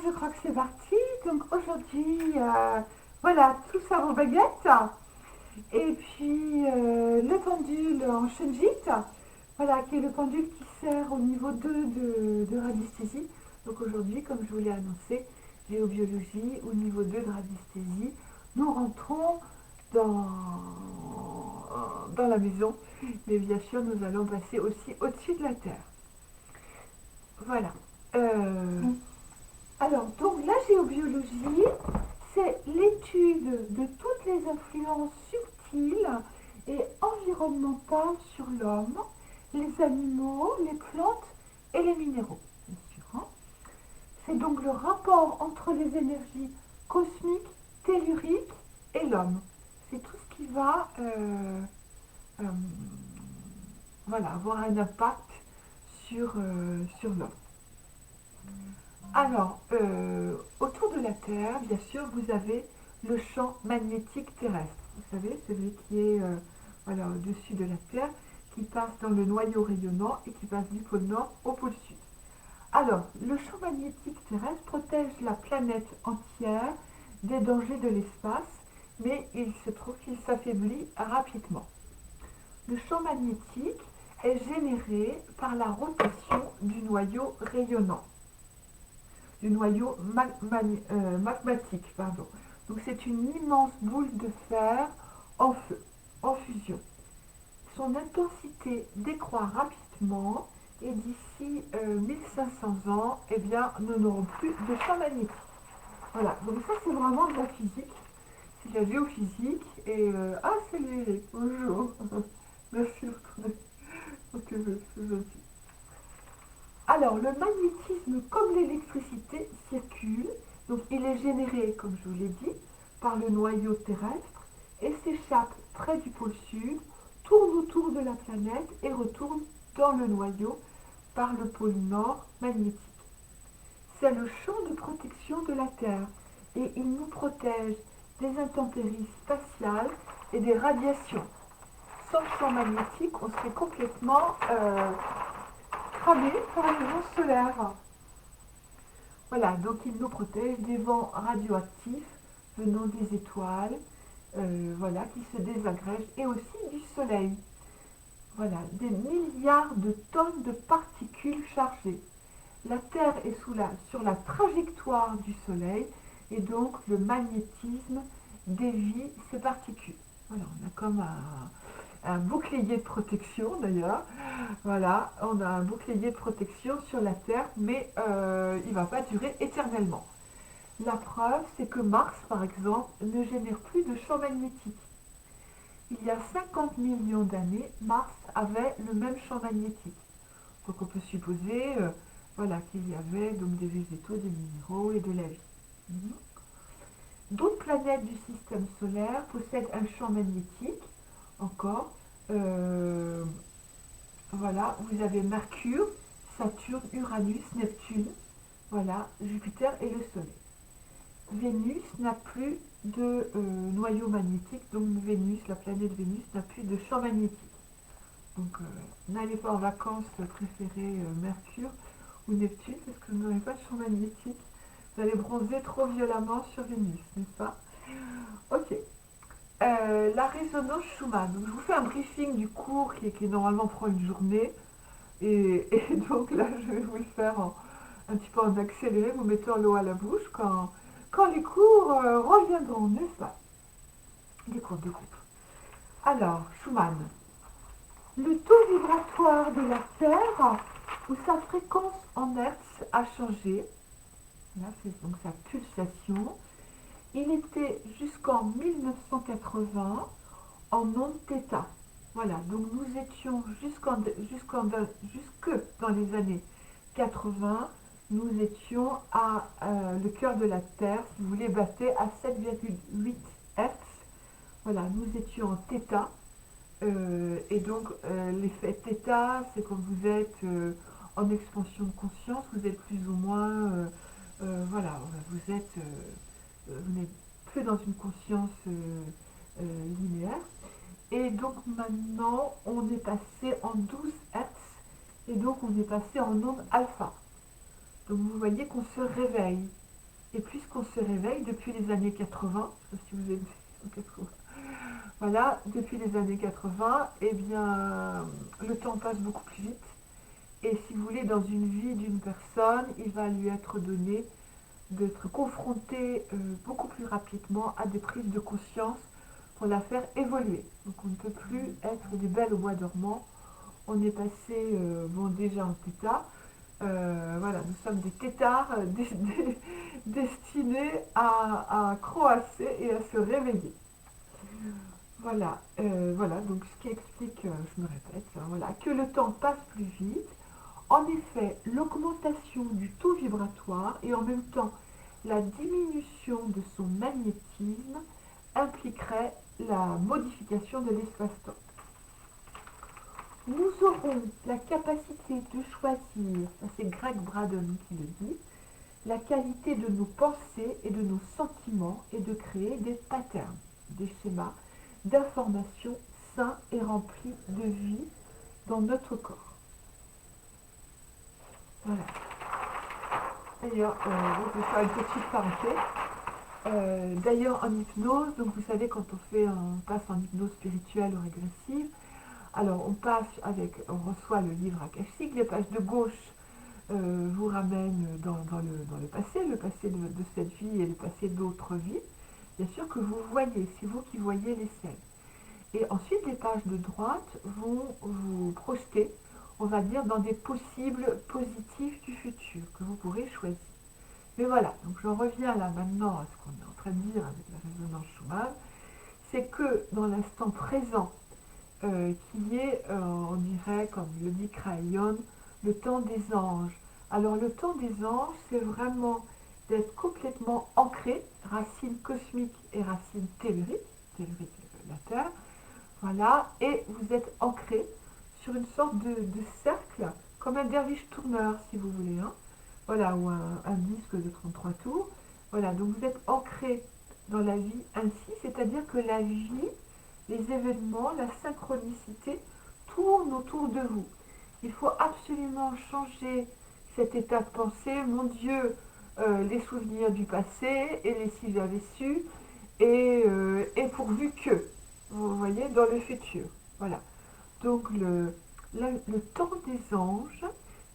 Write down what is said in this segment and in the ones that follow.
je crois que c'est parti. Donc aujourd'hui, voilà, tout ça vos baguettes. Et puis le pendule en shunjit, voilà, qui est le pendule qui sert au niveau 2 de radiesthésie. Donc aujourd'hui, comme je vous l'ai annoncé, géobiologie au niveau 2 de radiesthésie. Nous rentrons dans, dans la maison, mais bien sûr, nous allons passer aussi au-dessus de la Terre. Voilà. Alors, donc la géobiologie, c'est l'étude de toutes les influences subtiles et environnementales sur l'homme, les animaux, les plantes et les minéraux, bien sûr, hein. C'est donc le rapport entre les énergies cosmiques, telluriques et l'homme. C'est tout ce qui va euh, voilà, avoir un impact sur l'homme. Alors, autour de la Terre, bien sûr, vous avez le champ magnétique terrestre. Vous savez, celui qui est voilà, au-dessus de la Terre, qui passe dans le noyau rayonnant et qui passe du pôle Nord au pôle Sud. Alors, le champ magnétique terrestre protège la planète entière des dangers de l'espace, mais il se trouve qu'il s'affaiblit rapidement. Le champ magnétique est généré par la rotation du noyau rayonnant, du noyau magmatique, pardon. Donc c'est une immense boule de fer en feu, en fusion. Son intensité décroît rapidement et d'ici 1500 ans, eh bien, nous n'aurons plus de champ magnétique. Voilà, donc ça c'est vraiment de la physique, c'est de la géophysique et c'est léger, bonjour, merci beaucoup, c'est gentil. Alors, le magnétisme, comme l'électricité, circule. Donc, il est généré, comme je vous l'ai dit, par le noyau terrestre et s'échappe près du pôle sud, tourne autour de la planète et retourne dans le noyau par le pôle nord magnétique. C'est le champ de protection de la Terre et il nous protège des intempéries spatiales et des radiations. Sans le champ magnétique, on serait complètement cramé par les rayons solaires. Voilà, donc il nous protège des vents radioactifs venant des étoiles, voilà, qui se désagrègent, et aussi du soleil. Voilà, des milliards de tonnes de particules chargées. La Terre est sur la trajectoire du soleil, et donc le magnétisme dévie ces particules. Voilà, on a comme un bouclier de protection d'ailleurs. Voilà, on a un bouclier de protection sur la Terre, mais il ne va pas durer éternellement. La preuve, c'est que Mars, par exemple, ne génère plus de champ magnétique. Il y a 50 millions d'années, Mars avait le même champ magnétique. Donc on peut supposer voilà, qu'il y avait donc des végétaux, des minéraux et de la vie. D'autres planètes du système solaire possèdent un champ magnétique encore. Voilà, vous avez Mercure, Saturne, Uranus, Neptune, voilà, Jupiter et le Soleil. Vénus n'a plus de noyau magnétique, donc Vénus, la planète Vénus, n'a plus de champ magnétique. Donc n'allez pas en vacances préférer Mercure ou Neptune parce que vous n'aurez pas de champ magnétique. Vous allez bronzer trop violemment sur Vénus, n'est-ce pas? Ok. La résonance Schumann. Donc, je vous fais un briefing du cours qui normalement prend une journée. Et donc là, je vais vous le faire un petit peu en accéléré, vous mettant l'eau à la bouche quand les cours reviendront, n'est-ce pas? Les cours de groupe. Alors, Schumann. Le taux vibratoire de la Terre, où sa fréquence en Hertz a changé, là c'est donc sa pulsation, il était jusqu'en 1980 en onde θ. Voilà, donc nous étions jusque dans les années 80, nous étions à le cœur de la Terre, si vous voulez, battait à 7,8 Hz. Voilà, nous étions en θ. Et donc, l'effet θ, c'est quand vous êtes en expansion de conscience, vous êtes plus ou moins, voilà, vous n'êtes plus dans une conscience linéaire. Et donc maintenant, on est passé en 12 Hz et donc on est passé en onde alpha. Donc vous voyez qu'on se réveille. Et puisqu'on se réveille depuis les années 80, je sais pas si vous avez vu, 80, voilà, depuis les années 80, eh bien, le temps passe beaucoup plus vite. Et si vous voulez, dans une vie d'une personne, il va lui être donné d'être confronté beaucoup plus rapidement à des prises de conscience pour la faire évoluer. Donc on ne peut plus être des belles au bois dormant. On est passé, bon déjà en tétard, voilà, nous sommes des tétards destinés à croasser et à se réveiller. Voilà, voilà, donc ce qui explique, je me répète, hein, voilà, que le temps passe plus vite. En effet, l'augmentation du taux vibratoire et en même temps la diminution de son magnétisme impliquerait la modification de l'espace-temps. Nous aurons la capacité de choisir, ça c'est Greg Braden qui le dit, la qualité de nos pensées et de nos sentiments et de créer des patterns, des schémas d'information sains et remplis de vie dans notre corps. Voilà. D'ailleurs, je vais faire une petite parenthèse. D'ailleurs, en hypnose, donc vous savez, quand on passe en hypnose spirituelle ou régressive, alors on reçoit le livre akashique, les pages de gauche vous ramènent dans le passé de cette vie et le passé d'autres vies. Bien sûr que vous voyez, c'est vous qui voyez les scènes. Et ensuite, les pages de droite vont vous projeter, on va dire, dans des possibles positifs du futur que vous pourrez choisir. Mais voilà, donc je reviens là maintenant à ce qu'on est en train de dire avec la résonance Schumann, c'est que dans l'instant présent, qui est, on dirait, comme le dit Crayon, le temps des anges. Alors le temps des anges, c'est vraiment d'être complètement ancré, racine cosmique et racine tellurique la Terre, voilà, et vous êtes ancré sur une sorte de cercle, comme un derviche tourneur, si vous voulez, hein. Voilà, ou un disque de 33 tours. Voilà, donc vous êtes ancré dans la vie ainsi, c'est-à-dire que la vie, les événements, la synchronicité tournent autour de vous. Il faut absolument changer cet état de pensée. Mon Dieu, les souvenirs du passé et les si j'avais su, et pourvu que, vous voyez, dans le futur. Voilà. Donc le temps des anges,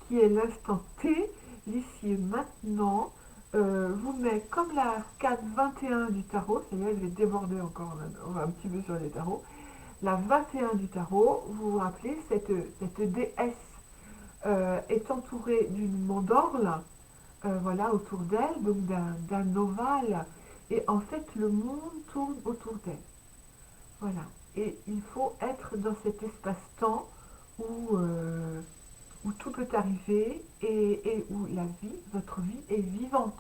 qui est l'instant T, l'ici et maintenant, vous met comme la carte 21 du tarot, c'est-à-dire je vais déborder encore un petit peu sur les tarots, la 21 du tarot, vous vous rappelez, cette déesse est entourée d'une mandorle, voilà, autour d'elle, donc d'un ovale, et en fait le monde tourne autour d'elle. Voilà. Et il faut être dans cet espace-temps où tout peut arriver et où la vie, votre vie est vivante,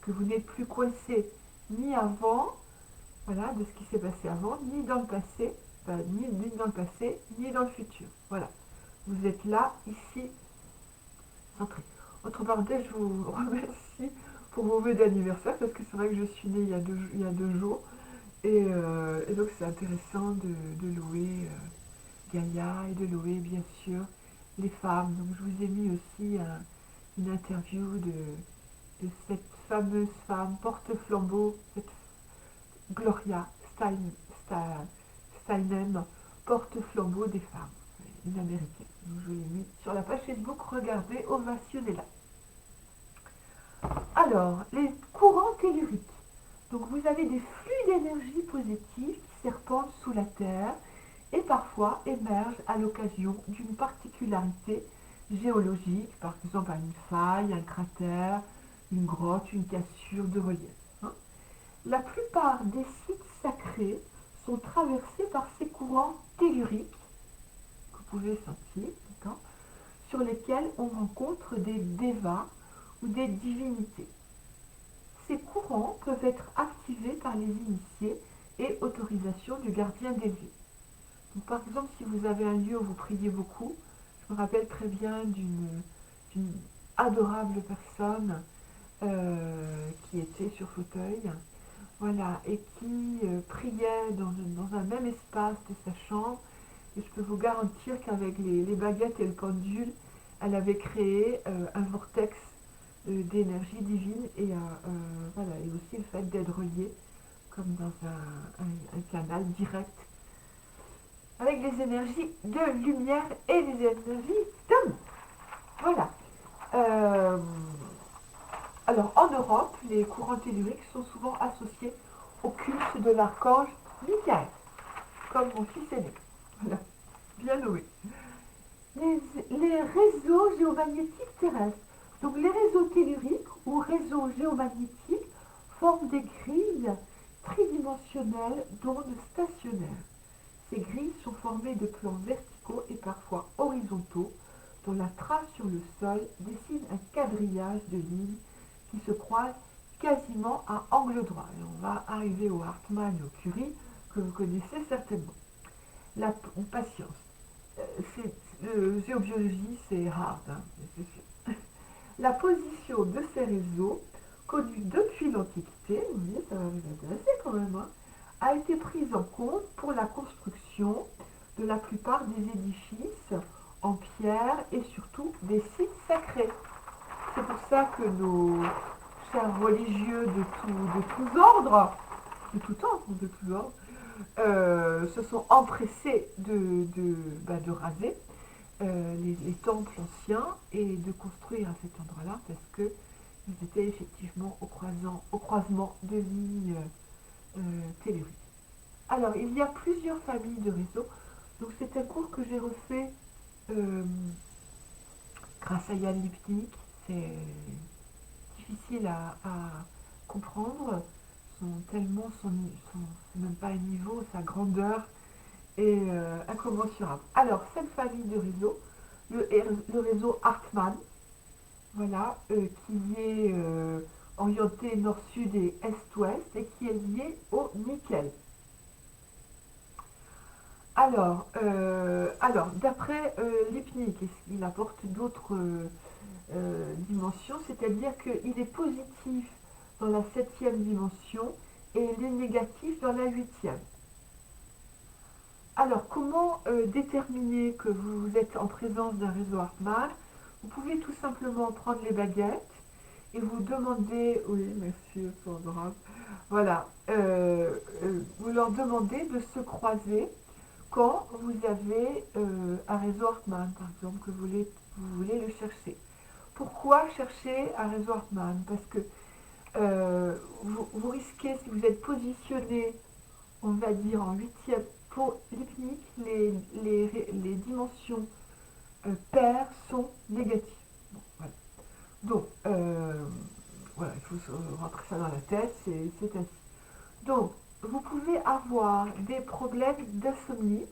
que vous n'êtes plus coincé ni avant, voilà, de ce qui s'est passé avant, ni dans le passé, ni dans le passé, ni dans le futur. Voilà. Vous êtes là, ici, centré. Entre parenthèses, je vous remercie pour vos vœux d'anniversaire, parce que c'est vrai que je suis née il y a 2 jours. Et donc c'est intéressant de louer Gaïa et de louer bien sûr les femmes. Donc je vous ai mis aussi une interview de cette fameuse femme porte-flambeau, cette Gloria Steinem, porte-flambeau des femmes, une américaine. Donc je l'ai mis sur la page Facebook, regardez, ovationnez-la. Alors, les courants telluriques. Donc vous avez des flux d'énergie positive qui serpentent sous la Terre et parfois émergent à l'occasion d'une particularité géologique, par exemple une faille, un cratère, une grotte, une cassure de relief. Hein. La plupart des sites sacrés sont traversés par ces courants telluriques, que vous pouvez sentir, sur lesquels on rencontre des devas ou des divinités. Ces courants peuvent être activés par les initiés et autorisation du gardien des lieux. Donc, par exemple, si vous avez un lieu où vous priez beaucoup, je me rappelle très bien d'une adorable personne qui était sur fauteuil, voilà, et qui priait dans un même espace de sa chambre. Et je peux vous garantir qu'avec les baguettes et le pendule, elle avait créé un vortex d'énergie divine et, voilà, et aussi le fait d'être relié comme dans un canal direct avec les énergies de lumière et les énergies d'amour. Voilà. Euh, alors en Europe, les courants telluriques sont souvent associés au culte de l'archange Michael, comme mon fils aîné. Voilà. Bien nommé. Les réseaux géomagnétiques terrestres. Donc les réseaux telluriques ou réseaux géomagnétiques forment des grilles tridimensionnelles d'ondes stationnaires. Ces grilles sont formées de plans verticaux et parfois horizontaux dont la trace sur le sol dessine un quadrillage de lignes qui se croisent quasiment à angle droit. Et on va arriver au Hartmann et au Curie que vous connaissez certainement. La patience. Géobiologie, c'est hard, hein, c'est sûr. La position de ces réseaux, connus depuis l'Antiquité, vous voyez, ça va vous intéresser quand même, hein, a été prise en compte pour la construction de la plupart des édifices en pierre et surtout des sites sacrés. C'est pour ça que nos chers religieux de tous ordres, de tout temps, de tous ordres, se sont empressés de raser les temples anciens et de construire à cet endroit-là parce qu'ils étaient effectivement au croisement de lignes telluriques. Alors, il y a plusieurs familles de réseaux. Donc, c'est un cours que j'ai refait grâce à Yann Lipnik. C'est difficile à comprendre. C'est même pas un niveau, sa grandeur est incommensurable. Alors, cette famille de réseaux, le réseau Hartmann, voilà, qui est orienté nord-sud et est-ouest et qui est lié au nickel. Alors d'après Lipnik, il apporte d'autres dimensions, c'est-à-dire qu'il est positif dans la 7e dimension et il est négatif dans la 8e. Alors, comment déterminer que vous êtes en présence d'un réseau Hartmann? Vous pouvez tout simplement prendre les baguettes et vous demander, oui, merci, c'est adorable, voilà, vous leur demandez de se croiser quand vous avez un réseau Hartmann, par exemple, que vous voulez le chercher. Pourquoi chercher un réseau Hartmann? Parce que vous risquez, si vous êtes positionné, on va dire en 8e, pour Lipnik, les dimensions paires sont négatives. Bon, voilà. Donc, voilà, il faut se rentrer ça dans la tête, c'est ainsi. Donc, vous pouvez avoir des problèmes d'insomnie,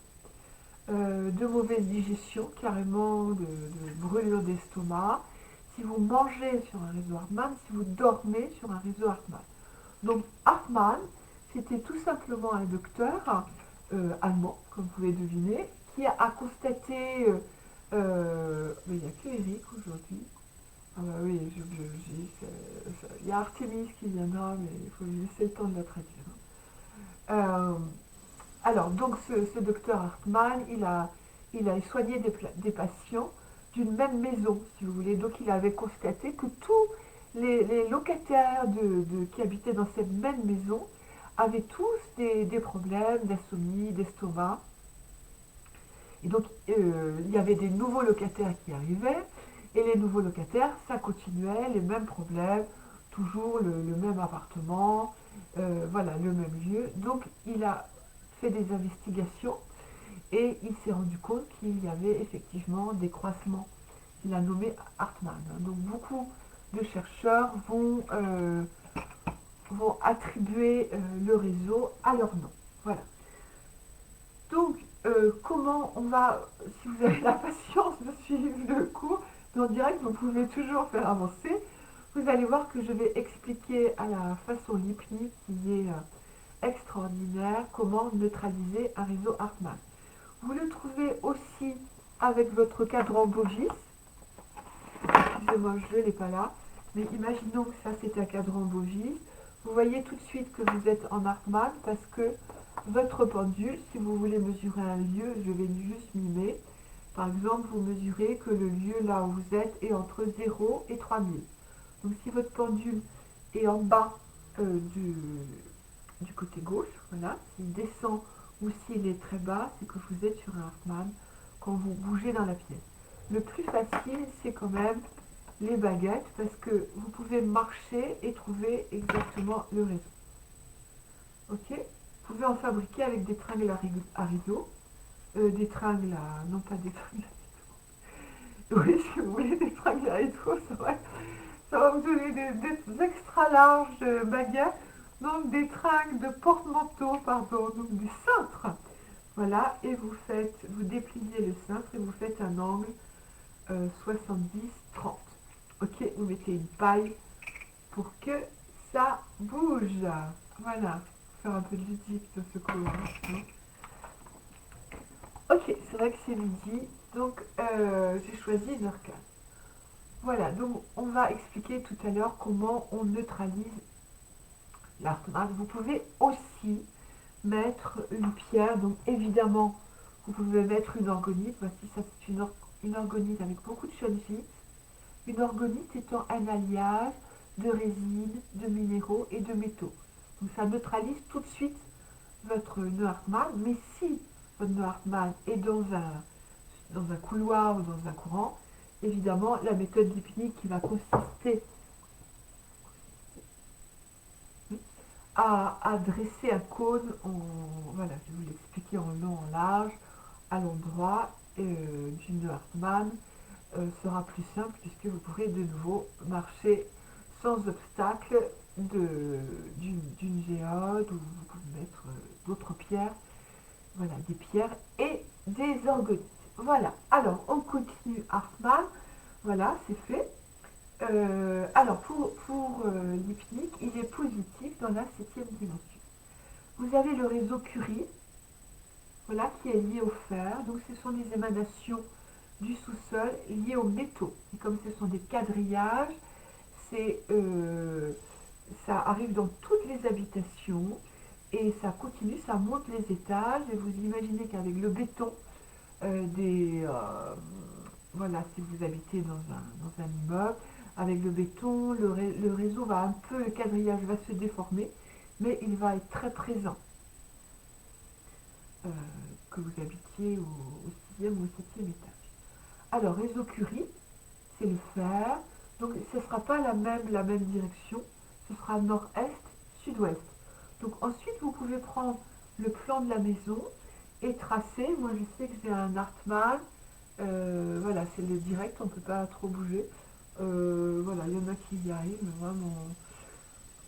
de mauvaise digestion, carrément de brûlure d'estomac, si vous mangez sur un réseau Hartmann, si vous dormez sur un réseau Hartmann. Donc Hartmann, c'était tout simplement un docteur allemand, comme vous pouvez deviner, qui a constaté, mais il n'y a que Eric aujourd'hui. Ah bah oui, biologie, il y a Artemis qui viendra, mais il faut lui laisser le temps de la traduire. Alors, donc ce docteur Hartmann, il a soigné des patients d'une même maison, si vous voulez. Donc, il avait constaté que tous les locataires qui habitaient dans cette même maison avaient tous des problèmes d'insomnie, d'estomac. Et donc, il y avait des nouveaux locataires qui arrivaient, et les nouveaux locataires, ça continuait, les mêmes problèmes, toujours le même appartement, voilà, le même lieu. Donc, il a fait des investigations et il s'est rendu compte qu'il y avait effectivement des croisements. Il a nommé Hartmann. Donc, beaucoup de chercheurs vont attribuer le réseau à leur nom. Voilà. Donc, comment on va, si vous avez la patience de suivre le cours, en direct, vous pouvez toujours faire avancer. Vous allez voir que je vais expliquer à la façon Lipnik, qui est extraordinaire, comment neutraliser un réseau Hartmann. Vous le trouvez aussi avec votre cadran Bogis. Excusez-moi, je ne l'ai pas là. Mais imaginons que ça, c'est un cadran Bogis. Vous voyez tout de suite que vous êtes en Hartmann parce que votre pendule, si vous voulez mesurer un lieu, je vais juste mimer. Par exemple, vous mesurez que le lieu là où vous êtes est entre 0 et 3000. Donc si votre pendule est en bas du côté gauche, voilà, s'il descend ou s'il est très bas, c'est que vous êtes sur un Hartmann quand vous bougez dans la pièce. Le plus facile, c'est quand même les baguettes parce que vous pouvez marcher et trouver exactement le réseau. Ok, vous pouvez en fabriquer avec des tringles à rideau, des tringles à... non pas des tringles à rideau. Oui, si vous voulez des tringles à rideau, ça va vous donner des extra larges baguettes, donc des tringles de porte-manteau, pardon, donc des cintres. Voilà, et vous dépliez le cintre et vous faites un angle 70-30. Ok, vous mettez une paille pour que ça bouge. Voilà, faire un peu de ludique dans ce cours. Hein. Ok, c'est vrai que c'est midi, donc j'ai choisi 1h15. Voilà, donc on va expliquer tout à l'heure comment on neutralise l'Hartmann. Vous pouvez aussi mettre une pierre, donc évidemment vous pouvez mettre une orgonite. Voici, ça c'est une orgonite avec beaucoup de shungite. Une orgonite étant un alliage de résine, de minéraux et de métaux. Donc ça neutralise tout de suite votre nœud Hartmann, mais si votre nœud Hartmann est dans un couloir ou dans un courant, évidemment la méthode Lipnik qui va consister à dresser un cône, voilà, je vais vous l'expliquer en long, en large, à l'endroit du nœud Hartmann, sera plus simple puisque vous pourrez de nouveau marcher sans obstacle d'une géode ou vous pouvez mettre d'autres pierres, voilà, des pierres et des orgonites. Voilà, alors on continue Hartmann, voilà, c'est fait. Alors pour Lipnik, il est positif dans la 7e dimension. Vous avez le réseau Curie, voilà, qui est lié au fer, donc ce sont des émanations du sous-sol liées aux métaux. Et comme ce sont des quadrillages, ça arrive dans toutes les habitations et ça continue, ça monte les étages et vous imaginez qu'avec le béton voilà, si vous habitez dans un immeuble, avec le béton, le réseau va un peu, le quadrillage va se déformer, mais il va être très présent. Que vous habitiez au 6e ou au 7e étage. Alors, réseau Curie, c'est le fer. Donc, ce ne sera pas la même direction. Ce sera nord-est, sud-ouest. Donc, ensuite, vous pouvez prendre le plan de la maison et tracer. Moi, je sais que j'ai un Hartmann. Voilà, c'est le direct, on ne peut pas trop bouger. Voilà, il y en a qui y arrivent, mais moi,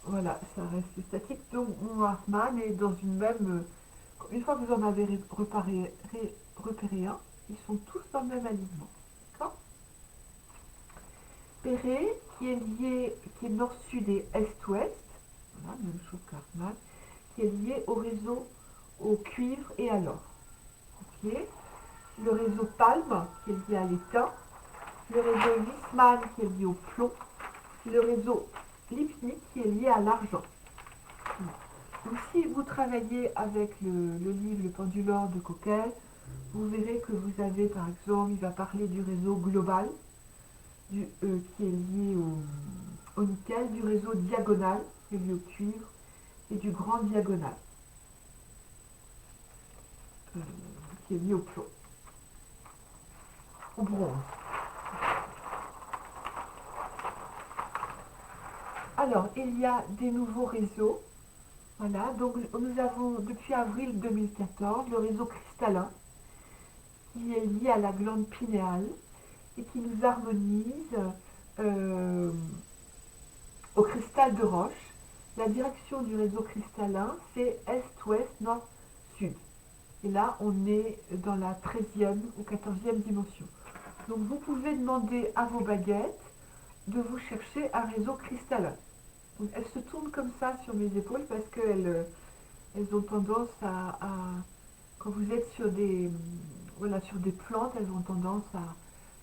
voilà, ça reste statique. Donc, mon Hartmann est dans une même... Une fois que vous en avez repéré un, ils sont tous dans le même alignement. D'accord ? Perret, qui est nord-sud et est-ouest, voilà, même chose qu'Hartmann, qui est lié au réseau au cuivre et à l'or. Ok ? Le réseau Palm, qui est lié à l'étain, le réseau Wiesmann, qui est lié au plomb, le réseau Lipnik, qui est lié à l'argent. Donc, si vous travaillez avec le livre Le penduleur de Coquel, vous verrez que vous avez, par exemple, il va parler du réseau global, qui est lié au nickel, du réseau diagonal, qui est lié au cuivre, et du grand diagonal, qui est lié au plomb, au bronze. Alors, il y a des nouveaux réseaux. Voilà, donc nous avons depuis avril 2014 le réseau cristallin qui est lié à la glande pinéale et qui nous harmonise au cristal de roche. La direction du réseau cristallin, c'est est, ouest, nord, sud. Et là, on est dans la 13e ou 14e dimension. Donc vous pouvez demander à vos baguettes de vous chercher un réseau cristallin. Donc, elles se tournent comme ça sur mes épaules parce qu'elles ont tendance quand vous êtes sur des plantes, elles ont tendance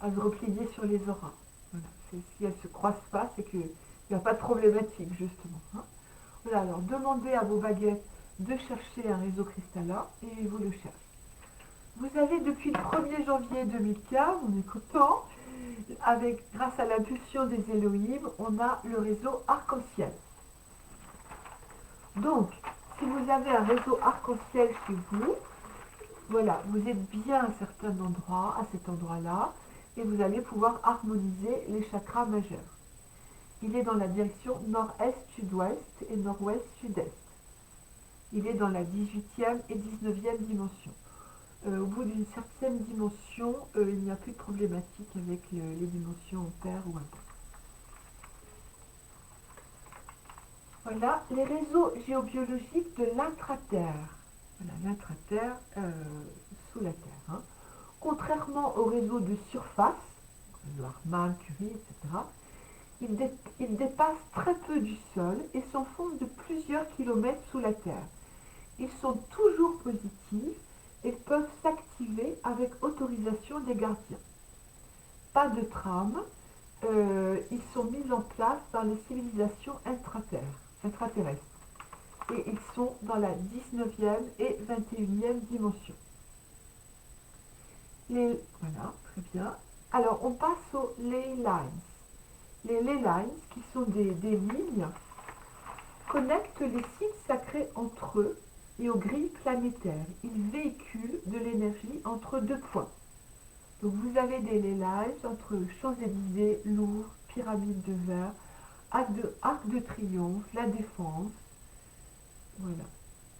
à se replier sur les auras. Voilà. Si elles ne se croisent pas, c'est qu'il n'y a pas de problématique, justement. Hein. Voilà, alors demandez à vos baguettes de chercher un réseau cristallin et vous le cherchez. Vous avez depuis le 1er janvier 2015, on est content, grâce à l'impulsion des Elohim, on a le réseau arc-en-ciel. Donc, si vous avez un réseau arc-en-ciel chez vous, voilà, vous êtes bien à certains endroits, à cet endroit-là, et vous allez pouvoir harmoniser les chakras majeurs. Il est dans la direction nord-est-sud-ouest et nord-ouest-sud-est. Il est dans la 18e et 19e dimension. Au bout d'une certaine dimension, il n'y a plus de problématique avec les dimensions paires ou impaires. Voilà, les réseaux géobiologiques de l'intraterre. Voilà, l'intraterre sous la Terre. Hein. Contrairement aux réseaux de surface, le Harman, Curie, etc., ils dépassent très peu du sol et s'enfoncent de plusieurs kilomètres sous la Terre. Ils sont toujours positifs et peuvent s'activer avec autorisation des gardiens. Pas de trame, ils sont mis en place dans les civilisations intraterrestres. Et ils sont dans la 19e et 21e dimension. Voilà, très bien. Alors, on passe aux ley lines. Les ley lines, qui sont des lignes, connectent les sites sacrés entre eux et aux grilles planétaires. Ils véhiculent de l'énergie entre deux points. Donc vous avez des ley lines entre Champs-Élysées, Louvre, Pyramide de Verre, Arc de Triomphe, La Défense. Voilà.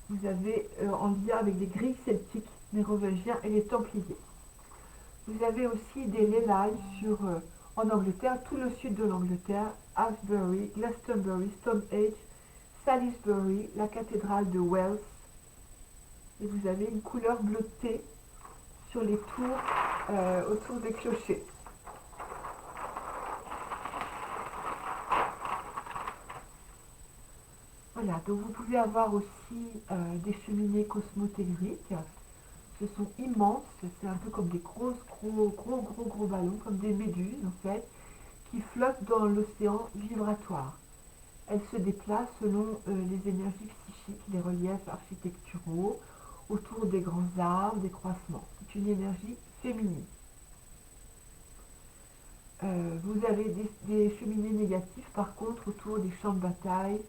Vous avez en lien avec les grilles celtiques, mérovingiens et les Templiers. Vous avez aussi des ley lines en Angleterre, tout le sud de l'Angleterre, Asbury, Glastonbury, Stonehenge, Salisbury, la cathédrale de Wells. Et vous avez une couleur bleutée sur les tours, autour des clochers. Voilà, donc vous pouvez avoir aussi des cheminées cosmotelluriques. Ce sont immenses, c'est un peu comme des gros ballons, comme des méduses en fait, qui flottent dans l'océan vibratoire. Elles se déplacent selon les énergies psychiques, les reliefs architecturaux, autour des grands arbres, des croissements. C'est une énergie féminine. Vous avez des cheminées négatives par contre autour des champs de bataille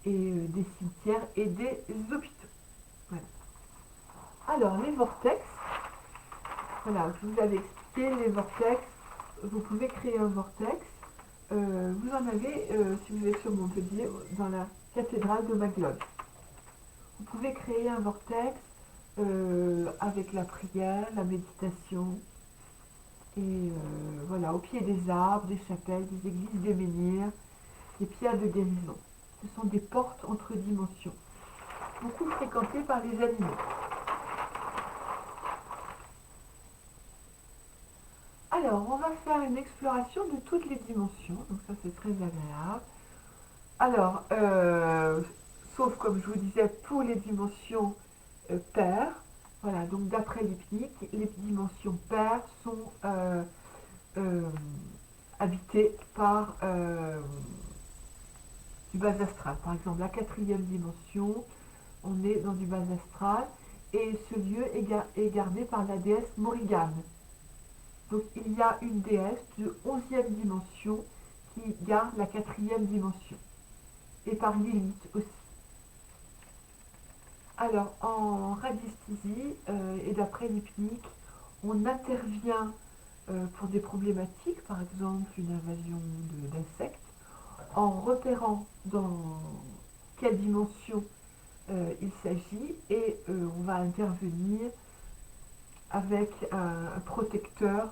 et des cimetières et des hôpitaux. Voilà. Alors les vortex, voilà, je vous avais expliqué les vortex, vous pouvez créer un vortex. Vous en avez, si vous êtes sur Montpellier, dans la cathédrale de Maglogne. Vous pouvez créer un vortex avec la prière, la méditation, et voilà, au pied des arbres, des chapelles, des églises, des menhirs, des pierres de guérison. Ce sont des portes entre dimensions, beaucoup fréquentées par les animaux. Alors, on va faire une exploration de toutes les dimensions, donc ça c'est très agréable. Alors, sauf comme je vous disais, pour les dimensions paires, voilà, donc d'après l'hypnique, les dimensions paires sont habitées par du bas astral. Par exemple, la 4e dimension, on est dans du bas astral, et ce lieu est gardé par la déesse Morrigan. Donc il y a une déesse de 11e dimension qui garde la 4e dimension. Et par Lilith aussi. Alors en radiesthésie et d'après l'hypnique, on intervient pour des problématiques, par exemple une invasion d'insectes, en repérant dans quelle dimension il s'agit, et on va intervenir avec un protecteur,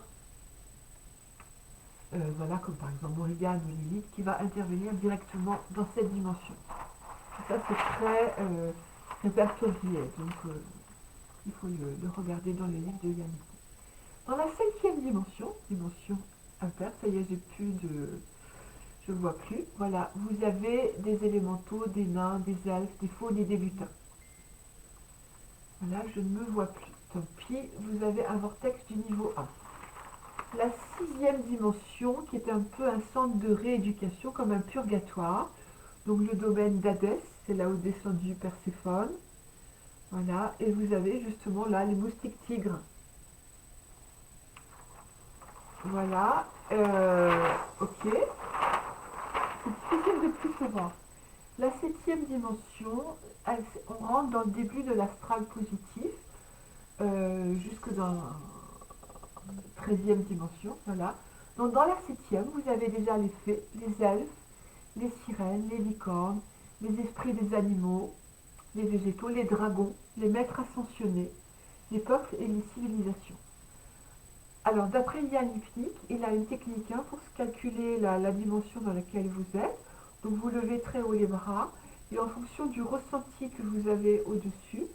voilà, comme par exemple Morrigan ou Lilith, qui va intervenir directement dans cette dimension. Et ça c'est très répertorié, donc il faut le regarder dans les livres de Yannick. Dans la 5e dimension, dimension impaire, ça y est, je ne vois plus, voilà, vous avez des élémentaux, des nains, des elfes, des faunes et des lutins. Voilà, je ne me vois plus. Tant pis, vous avez un vortex du niveau 1. La 6e dimension, qui est un peu un centre de rééducation, comme un purgatoire. Donc le domaine d'Hadès, c'est là où est descendu Perséphone. Voilà, et vous avez justement là les moustiques tigres. Voilà. Ok. C'est difficile de plus se voir. La septième dimension, on rentre dans le début de l'astral positif, jusque dans la 13e dimension. Voilà. Donc dans la septième, vous avez déjà les fées, les elfes, les sirènes, les licornes, les esprits des animaux, les végétaux, les dragons, les maîtres ascensionnés, les peuples et les civilisations. Alors, d'après Yann Lipnik, il a une technique pour se calculer la dimension dans laquelle vous êtes. Donc, vous levez très haut les bras et en fonction du ressenti que vous avez au-dessus,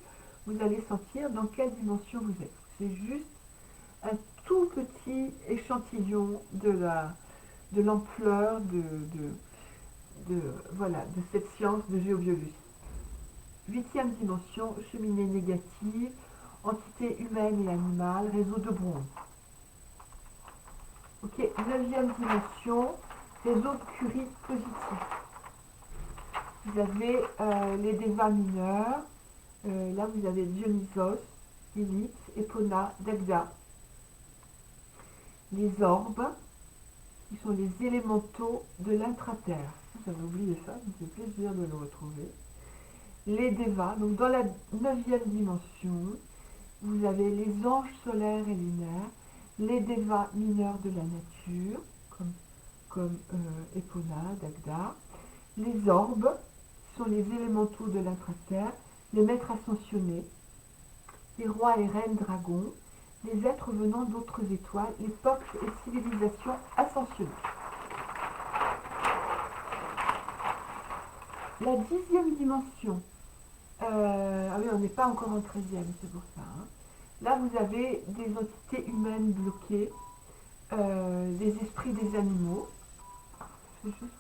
vous allez sentir dans quelle dimension vous êtes. C'est juste un tout petit échantillon de l'ampleur voilà, de cette science de géobiologie. Huitième dimension, cheminée négative, entité humaine et animale, réseau de bronze. Ok, neuvième dimension, réseau de Curie positif. Vous avez les dévas mineurs. Là, vous avez Dionysos, Lilith, Epona, Dagda. Les orbes, qui sont les élémentaux de l'intraterre. J'avais oublié ça, ça me fait plaisir de le retrouver. Les dévas, donc dans la neuvième dimension, vous avez les anges solaires et lunaires, les dévas mineurs de la nature, comme Epona, Dagda, les orbes, qui sont les élémentaux de l'intraterre, les maîtres ascensionnés, les rois et reines dragons, les êtres venant d'autres étoiles, les peuples et civilisations ascensionnées. La 10e dimension, ah oui, on n'est pas encore en 13e, c'est pour ça. Là, vous avez des entités humaines bloquées, des esprits des animaux. Je vais juste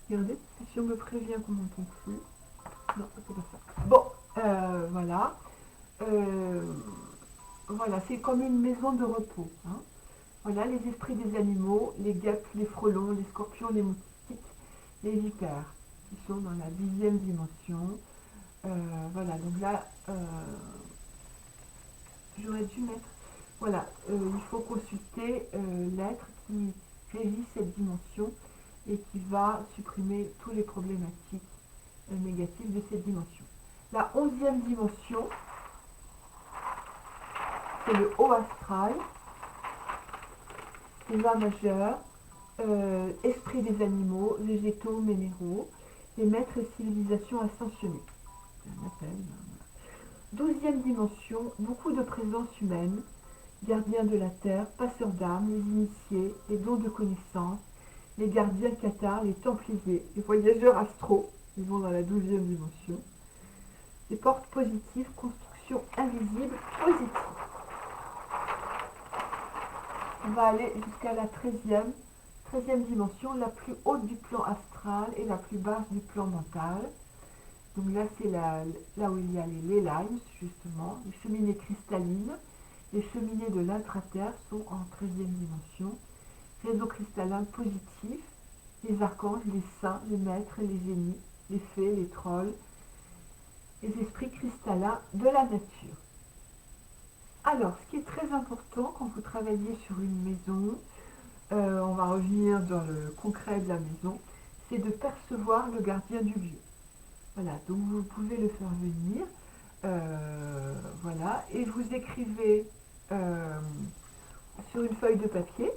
regarder si on me prévient qu'on m'entend plus. Non, c'est pas ça. Bon, voilà. Voilà, c'est comme une maison de repos. Voilà, les esprits des animaux, les guêpes, les frelons, les scorpions, les moustiques, les vipères, qui sont dans la 10e dimension. Voilà, donc là, j'aurais dû mettre... Voilà, il faut consulter l'être qui régit cette dimension et qui va supprimer tous les problématiques négatives de cette dimension. La 11e dimension, c'est le haut astral, déva majeur, esprit des animaux, végétaux, minéraux, les maîtres et civilisations ascensionnées. 12e dimension, beaucoup de présence humaine, gardiens de la terre, passeurs d'âmes, les initiés, les dons de connaissances, les gardiens cathares, les templiers, les voyageurs astraux, ils vont dans la 12e dimension, les portes positives, construction invisible, positive. On va aller jusqu'à la 13e dimension, la plus haute du plan astral et la plus basse du plan mental. Donc là, c'est là où il y a les ley lines, justement, les cheminées cristallines. Les cheminées de l'intraterre sont en 13e dimension. Réseau cristallin positif, les archanges, les saints, les maîtres, les génies, les fées, les trolls, les esprits cristallins de la nature. Alors, ce qui est très important quand vous travaillez sur une maison, on va revenir dans le concret de la maison, c'est de percevoir le gardien du lieu. Voilà, donc vous pouvez le faire venir, voilà, et vous écrivez sur une feuille de papier.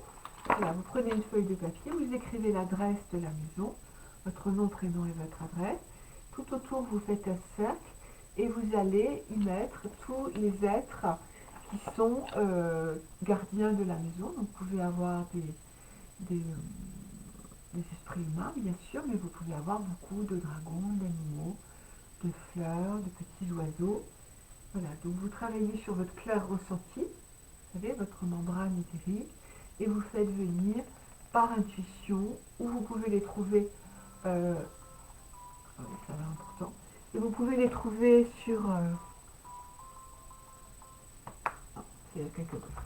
Voilà, vous prenez une feuille de papier, vous écrivez l'adresse de la maison, votre nom, prénom et votre adresse. Tout autour, vous faites un cercle et vous allez y mettre tous les êtres qui sont gardiens de la maison. Donc, vous pouvez avoir des esprits humains, bien sûr, mais vous pouvez avoir beaucoup de dragons, d'animaux, de fleurs, de petits oiseaux. Voilà, donc vous travaillez sur votre clair ressenti, vous savez, votre membrane éthérique, et vous faites venir par intuition, ou vous pouvez les trouver, ça va important, et vous pouvez les trouver sur, c'est quelque part,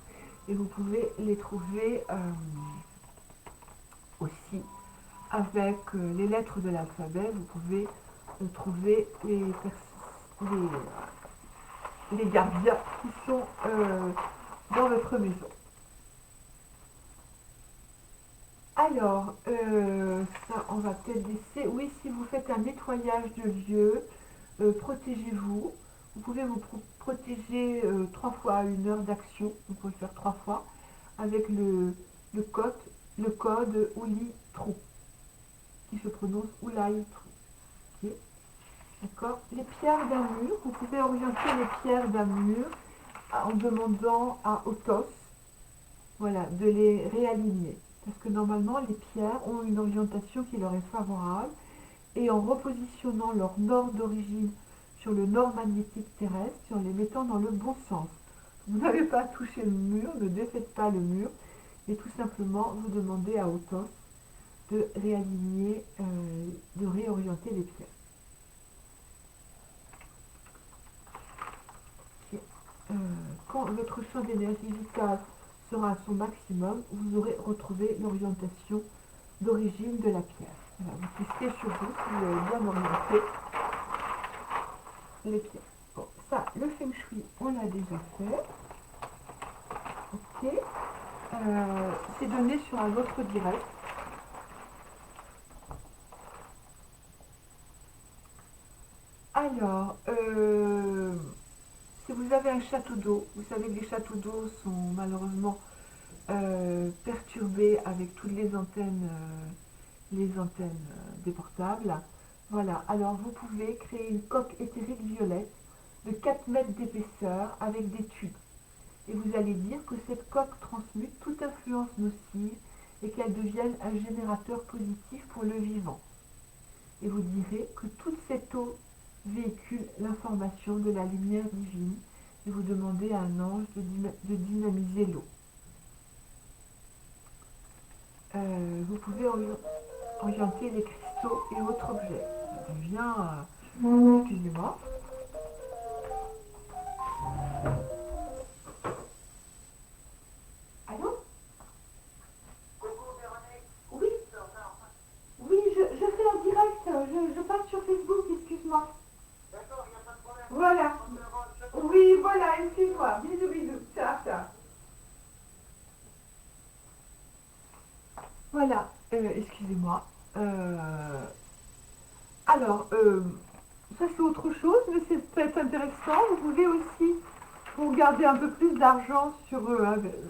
et vous pouvez les trouver aussi avec les lettres de l'alphabet, vous pouvez trouver les gardiens qui sont dans votre maison. Alors, ça, on va peut-être laisser. Oui, si vous faites un nettoyage de lieu, protégez-vous. Vous pouvez vous protéger 3 fois à 1 heure d'action. Vous pouvez le faire 3 fois avec le code, le code Ouli Trou, qui se prononce Oulai Trou. Ok. D'accord. Les pierres d'un mur, vous pouvez orienter les pierres d'un mur en demandant à Otos, voilà, de les réaligner. Parce que normalement, les pierres ont une orientation qui leur est favorable et en repositionnant leur nord d'origine sur le nord magnétique terrestre, en les mettant dans le bon sens. Vous n'avez pas touché le mur, ne défaites pas le mur, et tout simplement vous demandez à Otos de réaligner, de réorienter les pierres. Euh, Quand votre champ d'énergie vitale sera à son maximum, vous aurez retrouvé l'orientation d'origine de la pierre. Voilà, vous testez sur vous si vous avez bien orienté les pierres. Bon, ça, le feng shui, on l'a déjà fait. Ok. C'est donné sur un autre direct. Alors, si vous avez un château d'eau, vous savez que les châteaux d'eau sont malheureusement perturbés avec toutes les antennes des portables. Voilà, alors vous pouvez créer une coque éthérique violette de 4 mètres d'épaisseur avec des tubes. Et vous allez dire que cette coque transmute toute influence nocive et qu'elle devienne un générateur positif pour le vivant. Et vous direz que toute cette eau véhicule l'information de la lumière divine et vous demandez à un ange de dynamiser l'eau. Vous pouvez orienter les cristaux et autres objets. Ça devient... excusez-moi. Allô? Oui, oui, je fais un direct, je passe sur Facebook, excuse-moi. Voilà. Oui, voilà, excuse-moi. Bisous, bisous. Ciao, ciao. Voilà, excusez-moi. Alors, ça c'est autre chose, mais c'est peut-être intéressant. Vous pouvez aussi, pour garder un peu plus d'argent sur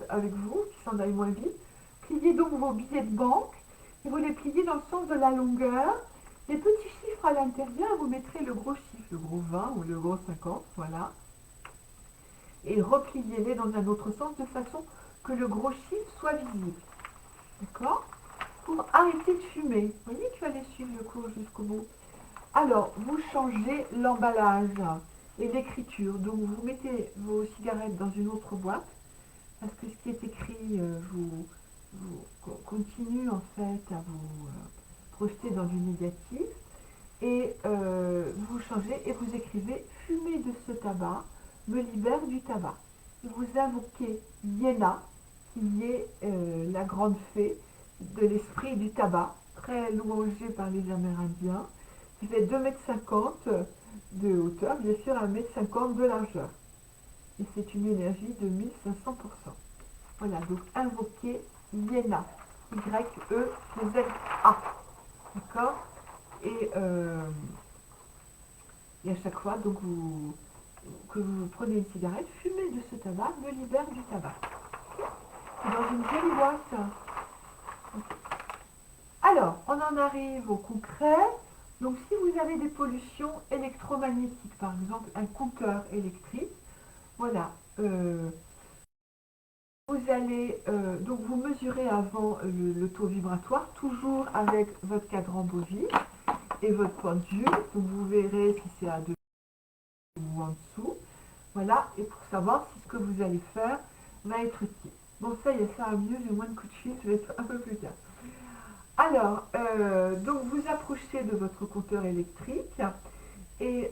avec vous, qui s'en aille moins vite, plier donc vos billets de banque et vous les pliez dans le sens de la longueur. Les petits chiffres à l'intérieur, vous mettrez le gros chiffre, le gros 20 ou le gros 50, voilà. Et repliez-les dans un autre sens de façon que le gros chiffre soit visible. D'accord? Pour arrêter de fumer. Vous voyez qu'il fallait suivre le cours jusqu'au bout. Alors, vous changez l'emballage et l'écriture. Donc, vous mettez vos cigarettes dans une autre boîte parce que ce qui est écrit vous continue en fait à vous projeter dans du négatif. Et vous changez et vous écrivez fumer de ce tabac me libère du tabac. Vous invoquez Yéna, qui est la grande fée de l'esprit du tabac, très louangée par les Amérindiens, qui fait 2,50 m de hauteur, bien sûr 1,50 m de largeur. Et c'est une énergie de 1500%. Voilà, donc invoquez Yéna, Y-E-Z-A. D'accord? Et à chaque fois donc que vous prenez une cigarette, fumez de ce tabac me libère du tabac. C'est dans une jolie boîte. Alors, on en arrive au concret. Donc, si vous avez des pollutions électromagnétiques, par exemple un compteur électrique, voilà, vous allez donc vous mesurez avant le taux vibratoire, toujours avec votre cadran bovie et votre pendule. Donc, vous verrez si c'est à 2 ou en dessous. Voilà, et pour savoir si ce que vous allez faire va être utile. Bon, ça y est, ça va mieux, j'ai moins de coups de fil, je vais être un peu plus calme. Alors, donc vous approchez de votre compteur électrique et,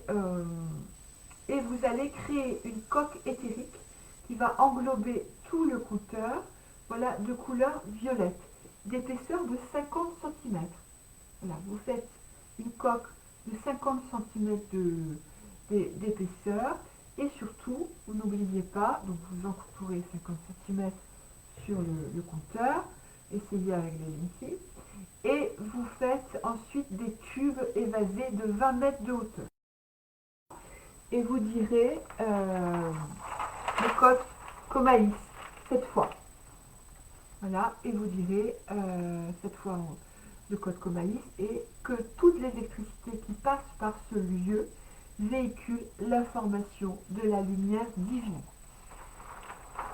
et vous allez créer une coque éthérique qui va englober tout le compteur, voilà, de couleur violette, d'épaisseur de 50 cm. Voilà, vous faites une coque de 50 cm d'épaisseur et surtout, vous n'oubliez pas, donc vous entourez 50 cm sur le compteur, essayez avec les Linky. Et vous faites ensuite des tubes évasés de 20 mètres de hauteur. Et vous direz le code Comaïs cette fois. Voilà, et vous direz cette fois le code Comaïs et que toute l'électricité qui passe par ce lieu véhicule l'information de la lumière divine.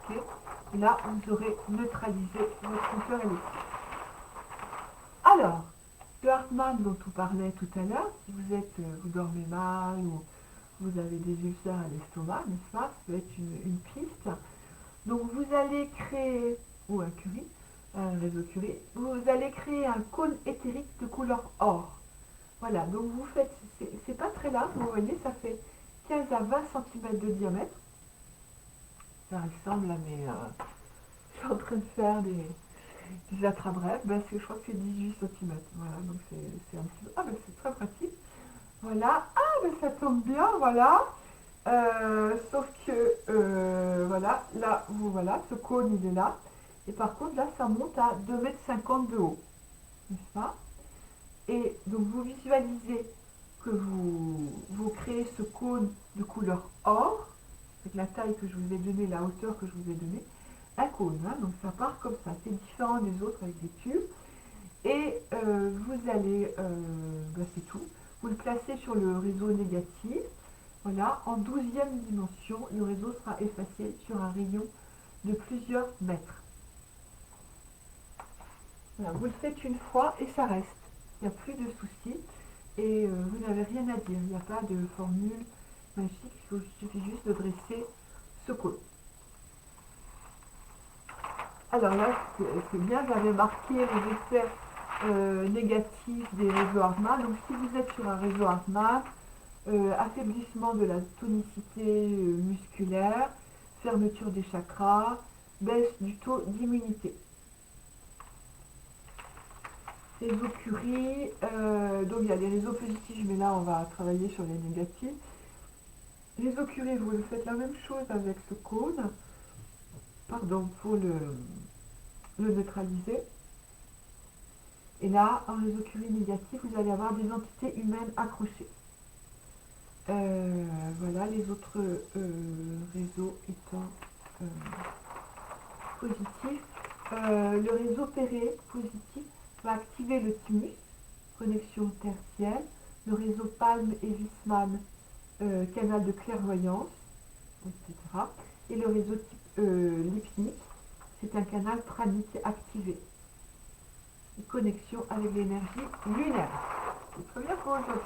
Okay. Et là, vous aurez neutralisé votre compteur électrique. Alors, le Hartmann dont on parlait tout à l'heure, si vous dormez mal ou vous avez des ulcères à l'estomac, n'est-ce pas? Ça peut être une piste. Donc vous allez créer, ou un Curie, un réseau Curie, vous allez créer un cône éthérique de couleur or. Voilà, donc vous faites, c'est pas très large, vous voyez, ça fait 15 à 20 cm de diamètre. Ça ressemble à mes... je suis en train de faire des attrape-brèves, ben je crois que c'est 18 cm. Voilà, donc c'est un petit peu... Ah ben c'est très pratique. Voilà, ah ben ça tombe bien, voilà. Sauf que, voilà, là, voilà, ce cône il est là. Et par contre, là, ça monte à 2,50 m de haut. N'est-ce pas? Et donc, vous visualisez que vous créez ce cône de couleur or, avec la taille que je vous ai donnée, la hauteur que je vous ai donnée, un cône. Hein, donc, ça part comme ça. C'est différent des autres avec des tubes. Et vous allez, ben, c'est tout. Vous le placez sur le réseau négatif. Voilà, en 12e dimension, le réseau sera effacé sur un rayon de plusieurs mètres. Voilà, vous le faites une fois et ça reste. Il n'y a plus de soucis et vous n'avez rien à dire. Il n'y a pas de formule magique, il suffit juste de dresser ce cône. Alors là, c'est bien, j'avais marqué les effets négatifs des réseaux Hartmann. Donc si vous êtes sur un réseau Hartmann, affaiblissement de la tonicité musculaire, fermeture des chakras, baisse du taux d'immunité. Réseau Curie, donc il y a des réseaux positifs, mais là on va travailler sur les négatifs. Réseau Curie, vous faites la même chose avec ce cône, pardon, pour le neutraliser. Et là, en réseau Curie négatif, vous allez avoir des entités humaines accrochées. Voilà, les autres réseaux étant positifs. Le réseau Péré positif va activer le thymus, connexion tertiaire, le réseau Palm et Wiesmann, canal de clairvoyance, etc. Et le réseau Lipnic, c'est un canal pranique activé. Connexion avec l'énergie lunaire. C'est très bien pour aujourd'hui.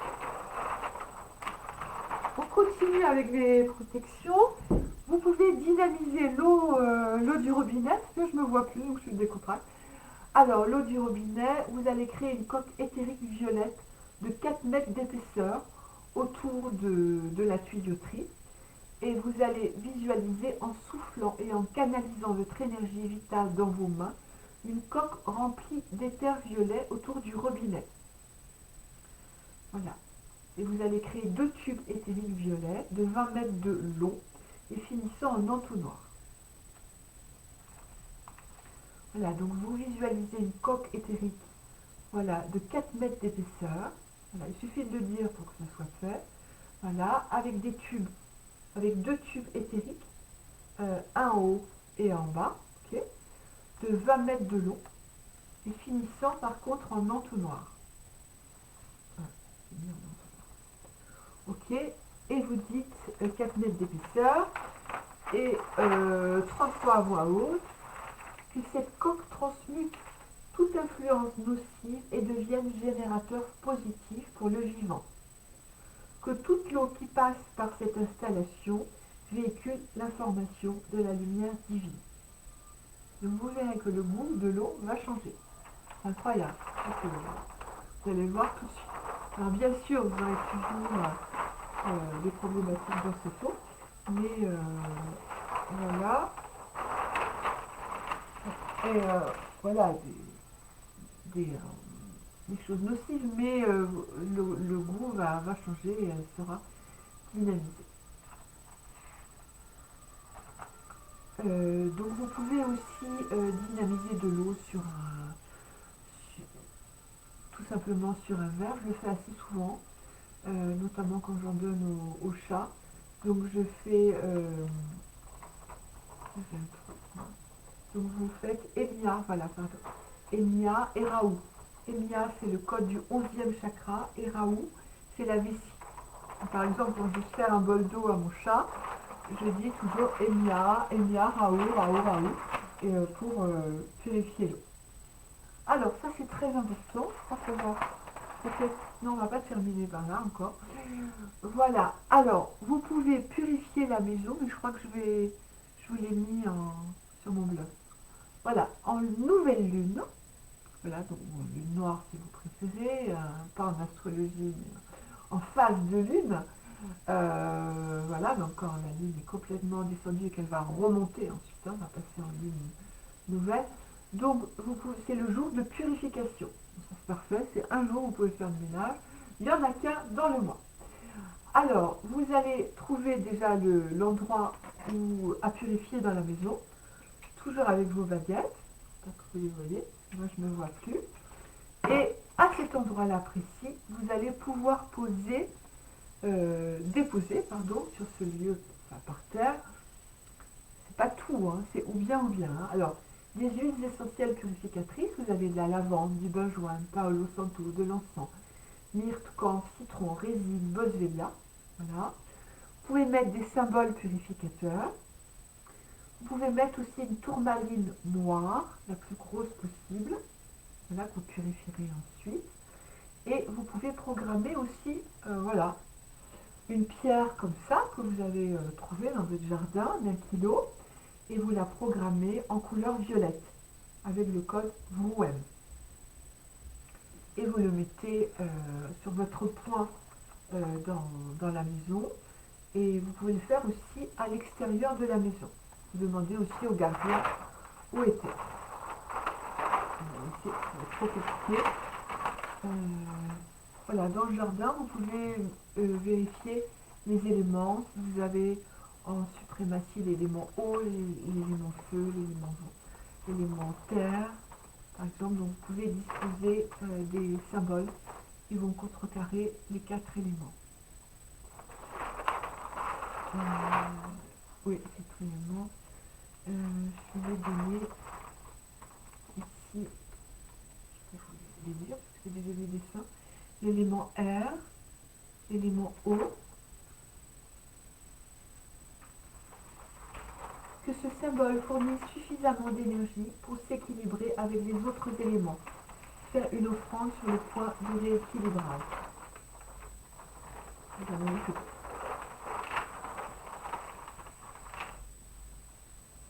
On continue avec les protections. Vous pouvez dynamiser l'eau du robinet, parce que je ne me vois plus, donc je décontracte. Alors, l'eau du robinet, vous allez créer une coque éthérique violette de 4 mètres d'épaisseur autour de la tuyauterie. Et vous allez visualiser en soufflant et en canalisant votre énergie vitale dans vos mains, une coque remplie d'éther violet autour du robinet. Voilà. Et vous allez créer 2 tubes éthériques violets de 20 mètres de long et finissant en entonnoir. Voilà, donc vous visualisez une coque éthérique, voilà, de 4 mètres d'épaisseur. Voilà, il suffit de le dire pour que ça soit fait. Voilà, avec des tubes, avec 2 tubes éthériques, un en haut et un en bas, okay, de 20 mètres de long et finissant par contre en entonnoir. Ok, et vous dites 4 mètres d'épaisseur et 3 fois à voix haute que cette coque transmute toute influence nocive et devienne générateur positif pour le vivant. Que toute l'eau qui passe par cette installation véhicule l'information de la lumière divine. Donc vous verrez que le goût de l'eau va changer. C'est incroyable. Vous allez le voir tout de suite. Alors bien sûr, vous aurez toujours des problématiques dans cette eau, mais voilà. Et voilà, des choses nocives, mais le goût va changer et elle sera dynamisée. Donc vous pouvez aussi dynamiser de l'eau tout simplement sur un verre. Je le fais assez souvent, notamment quand j'en donne aux chats. Donc je fais... donc vous faites Enya, voilà, pardon. Enya et Raoult. Enya, c'est le code du 11e chakra, et Raoult, c'est la vessie. Par exemple, quand je sers un bol d'eau à mon chat, je dis toujours Enya, Enya, Raoult, Raoult, Raoult, et, pour purifier l'eau. Alors, ça c'est très important. Je crois que peut-être, non, on va pas terminer par là encore. Voilà. Alors, vous pouvez purifier la maison, mais je crois que je vous l'ai mis sur mon blog. Voilà, en nouvelle lune. Voilà, donc lune noire si vous préférez, pas en astrologie, mais en phase de lune. Voilà, donc quand la lune est complètement descendue et qu'elle va remonter ensuite, on va passer en lune nouvelle. Donc, c'est le jour de purification. Ça, c'est parfait, c'est un jour où vous pouvez faire le ménage. Il n'y en a qu'un dans le mois. Alors, vous allez trouver déjà l'endroit à purifier dans la maison, toujours avec vos baguettes. Vous voyez, moi je ne me vois plus. Et à cet endroit-là précis, vous allez pouvoir déposer sur ce lieu, enfin, par terre. C'est pas tout, hein, c'est ou bien. Hein. Alors, des huiles essentielles purificatrices, vous avez de la lavande, du benjoin, Paolo Santo, de l'encens, myrte, camphre, citron, résine, boswellia. Voilà. Vous pouvez mettre des symboles purificateurs. Vous pouvez mettre aussi une tourmaline noire, la plus grosse possible, voilà, que vous purifierez ensuite. Et vous pouvez programmer aussi, voilà, une pierre comme ça, que vous avez trouvée dans votre jardin, d'1 kilo, et vous la programmez en couleur violette, avec le code VROUEM. Et vous le mettez sur votre point dans la maison, et vous pouvez le faire aussi à l'extérieur de la maison. Vous demandez aussi au gardien où était. Ici, ça va être trop compliqué. Voilà, dans le jardin, vous pouvez vérifier les éléments. Si vous avez en suprématie l'élément eau, l'élément feu, l'élément terre, par exemple, donc vous pouvez disposer des symboles qui vont contrecarrer les 4 éléments. Oui, c'est tout élément. Je vais donner ici, je vais vous les dire parce que c'est déjà des dessins, l'élément air, l'élément eau. Que ce symbole fournisse suffisamment d'énergie pour s'équilibrer avec les autres éléments. Faire une offrande sur le point de rééquilibrage.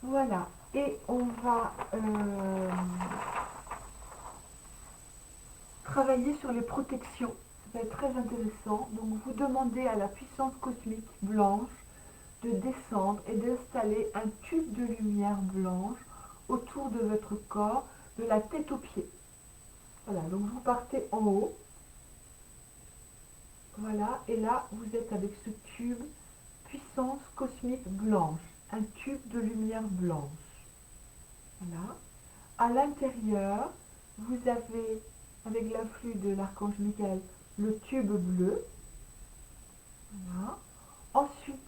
Voilà, et on va travailler sur les protections. Ça va être très intéressant. Donc vous demandez à la puissance cosmique blanche de descendre et d'installer un tube de lumière blanche autour de votre corps, de la tête aux pieds. Voilà, donc vous partez en haut. Voilà, et là vous êtes avec ce tube puissance cosmique blanche, un tube de lumière blanche. Voilà. À l'intérieur, vous avez, avec l'influx de l'archange Michael, le tube bleu. Voilà. Ensuite,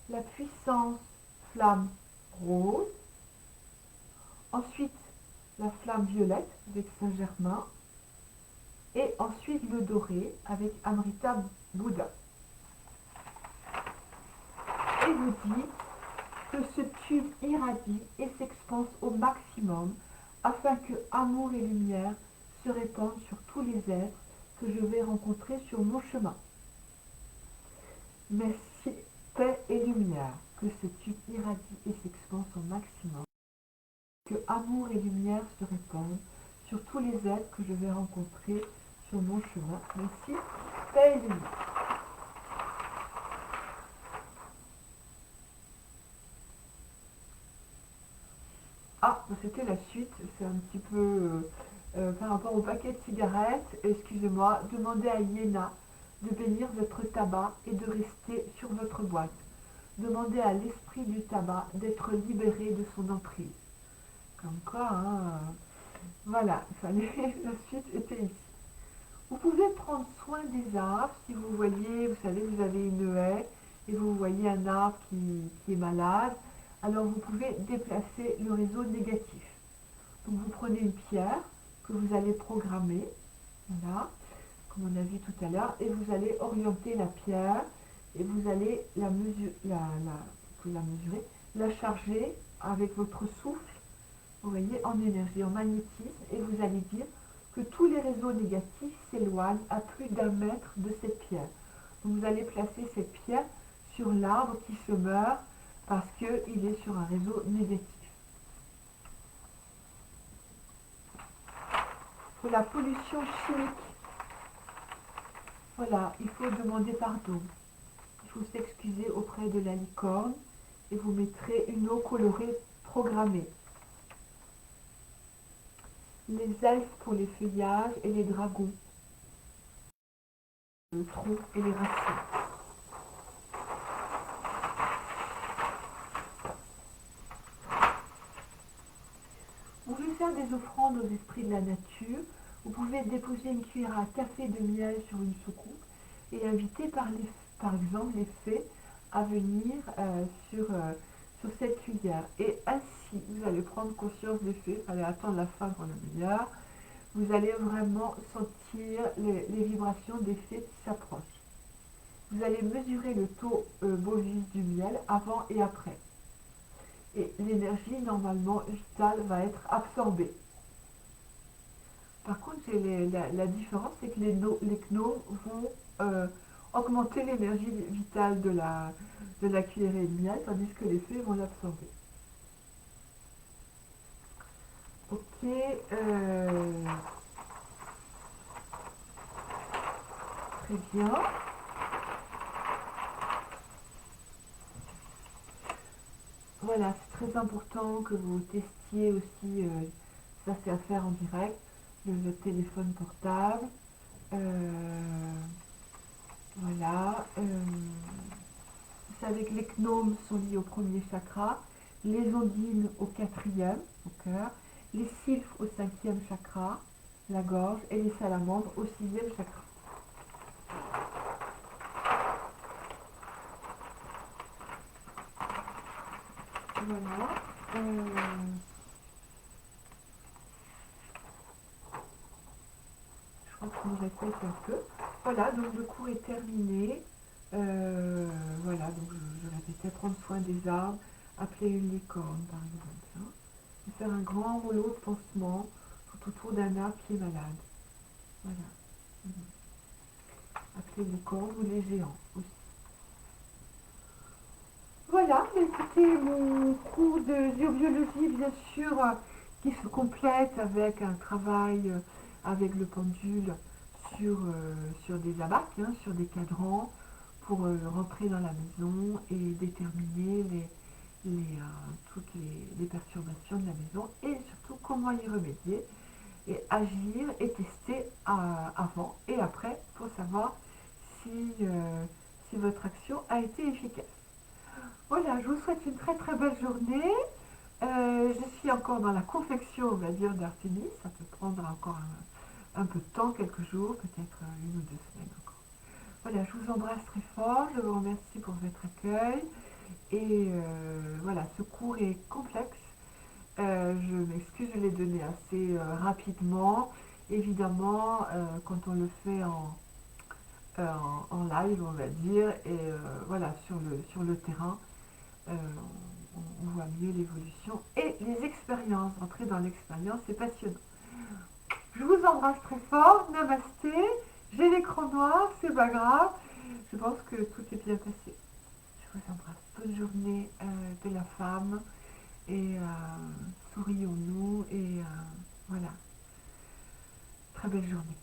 la puissance flamme rose. Ensuite, la flamme violette avec Saint-Germain. Et ensuite, le doré avec Amrita Bouddha. Et vous dites que ce tube irradie et s'expanse au maximum afin que amour et lumière se répandent sur tous les êtres que je vais rencontrer sur mon chemin. Merci, paix et lumière, que ce tube irradie et s'expanse au maximum, que amour et lumière se répandent sur tous les êtres que je vais rencontrer sur mon chemin. Merci, paix et lumière. Ah, c'était la suite, c'est un petit peu par rapport au paquet de cigarettes. Excusez-moi, demandez à Iéna de bénir votre tabac et de rester sur votre boîte. demandez à l'esprit du tabac d'être libéré de son emprise. Comme quoi, hein, voilà, il fallait, la suite était ici. Vous pouvez prendre soin des arbres si vous voyez, vous savez, vous avez une haie et vous voyez un arbre qui est malade, alors vous pouvez déplacer le réseau négatif. Donc vous prenez une pierre que vous allez programmer, voilà, comme on a vu tout à l'heure, et vous allez orienter la pierre et vous allez mesurer, la charger avec votre souffle, vous voyez, en énergie, en magnétisme, et vous allez dire que tous les réseaux négatifs s'éloignent à plus d'1 mètre de cette pierre. Donc vous allez placer cette pierre sur l'arbre qui se meurt parce qu'il est sur un réseau négatif. Pour la pollution chimique, voilà, il faut demander pardon. Il faut s'excuser auprès de la licorne et vous mettrez une eau colorée programmée. Les elfes pour les feuillages et les dragons, le tronc et les racines. Vous pouvez faire des offrandes aux esprits de la nature. Vous pouvez déposer une cuillère à café de miel sur une soucoupe et inviter par exemple les fées à venir sur cette cuillère. Et ainsi, vous allez prendre conscience des fées. Allez attendre la fin pour le meilleur. Vous allez vraiment sentir les vibrations des fées qui s'approchent. Vous allez mesurer le taux bovis du miel avant et après. Et l'énergie normalement vitale va être absorbée. Par contre, la différence, c'est que les gnomes vont augmenter l'énergie vitale de la cuillerée de miel, tandis que les fées vont l'absorber. Ok. Très bien. Voilà, c'est très important que vous testiez aussi, ça c'est à faire en direct, le téléphone portable. Voilà. Vous savez que les gnomes sont liés au premier chakra, les ondines au 4e, au cœur, les sylphes au 5e chakra, la gorge, et les salamandres au 6e chakra. Voilà. Je crois qu'on répète un peu. Voilà, donc le cours est terminé. Voilà, donc je répétais, prendre soin des arbres, appeler une licorne par exemple. Hein, et faire un grand rouleau de pansement tout autour d'un arbre qui est malade. Voilà. Appeler les licorne ou les géants aussi. Voilà, écoutez, mon cours de géobiologie, bien sûr, qui se complète avec un travail avec le pendule sur des abacs, hein, sur des cadrans, pour rentrer dans la maison et déterminer toutes les perturbations de la maison et surtout comment y remédier et agir et tester avant et après pour savoir si votre action a été efficace. Voilà, je vous souhaite une très très belle journée. Je suis encore dans la confection, on va dire, d'Artémis. Ça peut prendre encore un peu de temps, quelques jours, peut-être 1 ou 2 semaines encore. Voilà, je vous embrasse très fort. Je vous remercie pour votre accueil. Et voilà, ce cours est complexe. Je m'excuse, je l'ai donné assez rapidement. Évidemment, quand on le fait en live, on va dire, et voilà, sur le terrain, on voit mieux l'évolution et les expériences. Entrer dans l'expérience, c'est passionnant. Je vous embrasse très fort. Namasté. J'ai l'écran noir, c'est pas grave. Je pense que tout est bien passé. Je vous embrasse. Bonne journée de la femme. Et sourions-nous. Et voilà. Très belle journée.